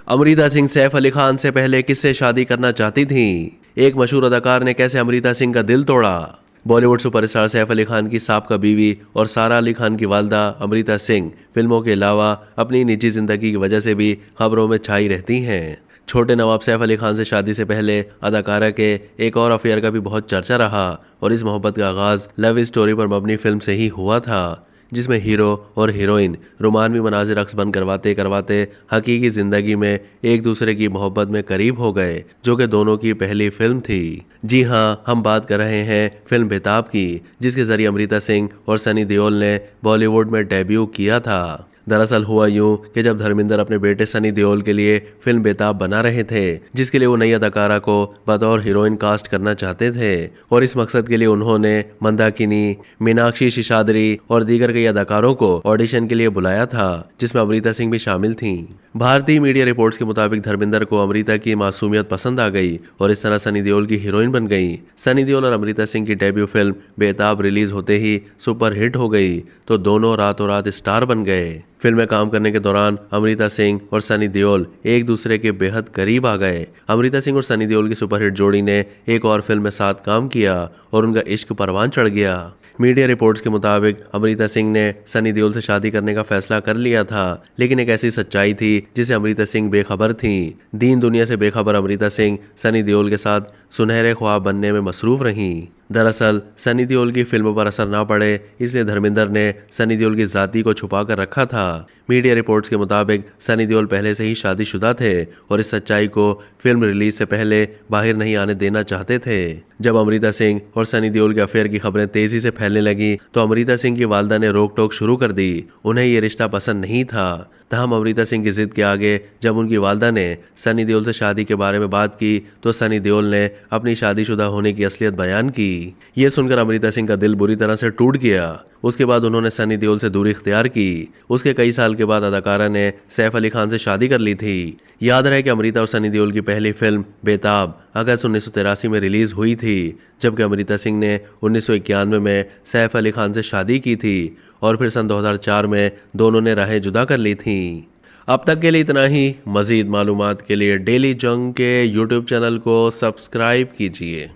अमृता सिंह सैफ अली खान से पहले किससे शादी करना चाहती थीं? एक मशहूर अदाकार ने कैसे अमृता सिंह का दिल तोड़ा? बॉलीवुड सुपरस्टार सैफ अली खान की साबका बीवी और सारा अली खान की वालदा अमृता सिंह फिल्मों के अलावा अपनी निजी जिंदगी की वजह से भी खबरों में छाई रहती हैं। छोटे नवाब सैफ अली खान से शादी से पहले अदाकारा के एक और अफेयर का भी बहुत चर्चा रहा और इस मोहब्बत का आगाज लव स्टोरी पर मबनी फिल्म से ही हुआ था, जिसमें हीरो और हीरोइन रोमानवी मनाजिर रक्स बंद करवाते करवाते हकीकी जिंदगी में एक दूसरे की मोहब्बत में करीब हो गए, जो कि दोनों की पहली फिल्म थी। जी हाँ, हम बात कर रहे हैं फिल्म बेताब की, जिसके जरिए अमृता सिंह और सनी देओल ने बॉलीवुड में डेब्यू किया था। दरअसल हुआ यूं कि जब धर्मेंद्र अपने बेटे सनी देओल के लिए फिल्म बेताब बना रहे थे, जिसके लिए वो नई अदाकारा को बतौर हीरोइन कास्ट करना चाहते थे, और इस मकसद के लिए उन्होंने मंदाकिनी, मीनाक्षी शिशाद्री और दीगर कई अदाकारों को ऑडिशन के लिए बुलाया था, जिसमें अमृता सिंह भी शामिल थीं। भारतीय मीडिया रिपोर्ट्स के मुताबिक धर्मेंद्र को अमृता की मासूमियत पसंद आ गई और इस तरह सनी देओल की हीरोइन बन गई। सनी देओल और अमृता सिंह की डेब्यू फिल्म बेताब रिलीज होते ही सुपर हिट हो गई, तो दोनों रातों रात स्टार बन गए। फिल्म में काम करने के दौरान अमृता सिंह और सनी देओल एक दूसरे के बेहद करीब आ गए। अमृता सिंह और सनी देओल की सुपरहिट जोड़ी ने एक और फिल्म में साथ काम किया और उनका इश्क परवान चढ़ गया। मीडिया रिपोर्ट्स के मुताबिक अमृता सिंह ने सनी देओल से शादी करने का फैसला कर लिया था, लेकिन एक ऐसी सच्चाई थी जिसे अमृता सिंह बेखबर थीं। दीन दुनिया से बेखबर अमृता सिंह सनी देओल के साथ सुनहरे ख्वाब बनने में मसरूफ रहीं। दरअसल सनी देओल की फिल्मों पर असर ना पड़े, इसलिए धर्मेंद्र ने सनी देओल की जाति को छुपा कर रखा था। मीडिया रिपोर्ट्स के मुताबिक सनी देओल पहले से ही शादीशुदा थे और इस सच्चाई को फिल्म रिलीज से पहले बाहर नहीं आने देना चाहते थे। जब अमृता सिंह और सनी देओल के अफेयर की खबरें तेजी से फैलने लगी, तो अमृता सिंह की वालदा ने रोक टोक शुरू कर दी। उन्हें ये रिश्ता पसंद नहीं था। तहम अमृता सिंह की जिद के आगे जब उनकी वालदा ने सनी देओल से शादी के बारे में बात की, तो सनी देओल ने अपनी शादीशुदा होने की असलियत बयान की। ये सुनकर अमृता सिंह का दिल बुरी तरह से टूट गया। उसके बाद उन्होंने सनी देओल से दूरी इख्तियार की। उसके कई साल के बाद अदाकारा ने सैफ अली खान से शादी कर ली थी। याद रहे कि अमृता और सनी देओल की पहली फिल्म बेताब अगस्त 1983 में रिलीज हुई थी, जबकि अमृता सिंह ने 1991 में सैफ अली खान से शादी की थी और फिर सन 2004 में दोनों ने राहें जुदा कर ली थीं। अब तक के लिए इतना ही। मज़ीद मालूमात के लिए डेली जंग के यूट्यूब चैनल को सब्सक्राइब कीजिए।